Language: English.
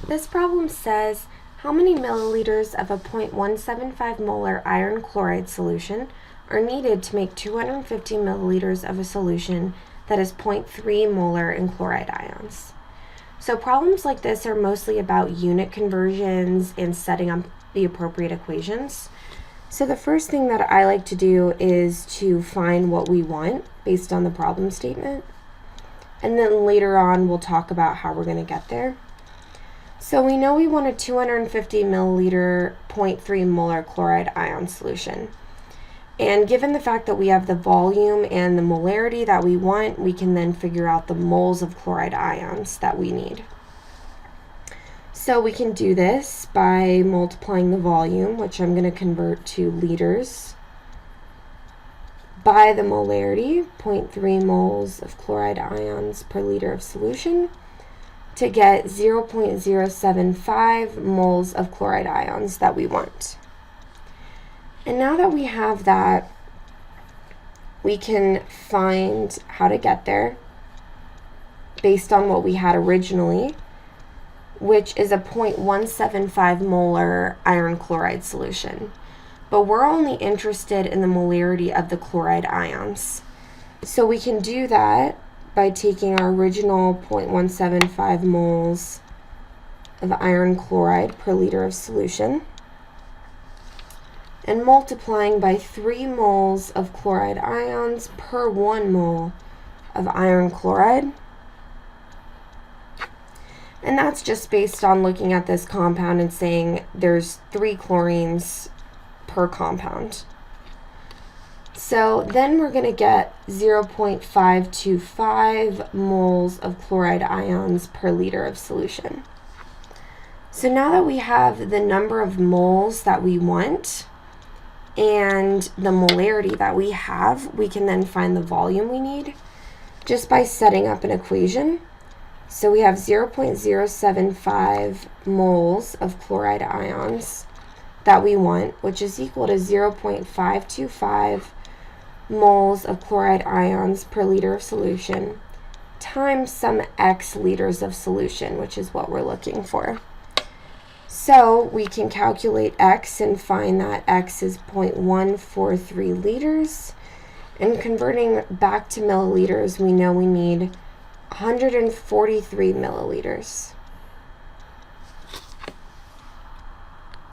This problem says how many milliliters of a 0.175 molar iron chloride solution are needed to make 250 milliliters of a solution that is 0.3 molar in chloride ions. So problems like this are mostly about unit conversions and setting up the appropriate equations. So the first thing that I like to do is to find what we want based on the problem statement. And then later on we'll talk about how we're going to get there. So we know we want a 250 milliliter 0.3 molar chloride ion solution. And given the fact that we have the volume and the molarity that we want, we can then figure out the moles of chloride ions that we need. So we can do this by multiplying the volume, which I'm going to convert to liters, by the molarity, 0.3 moles of chloride ions per liter of solution, to get 0.075 moles of chloride ions that we want. And now that we have that, we can find how to get there based on what we had originally, which is a 0.175 molar iron chloride solution. But we're only interested in the molarity of the chloride ions. So we can do that by taking our original 0.175 moles of iron chloride per liter of solution and multiplying by 3 moles of chloride ions per 1 mole of iron chloride. And that's just based on looking at this compound and saying there's 3 chlorines per compound. So then we're going to get 0.525 moles of chloride ions per liter of solution. So now that we have the number of moles that we want and the molarity that we have, we can then find the volume we need just by setting up an equation. So we have 0.075 moles of chloride ions that we want, which is equal to 0.525 moles of chloride ions per liter of solution times some x liters of solution, which is what we're looking for. So we can calculate x and find that x is 0.143 liters. And converting back to milliliters, we know we need 143 milliliters.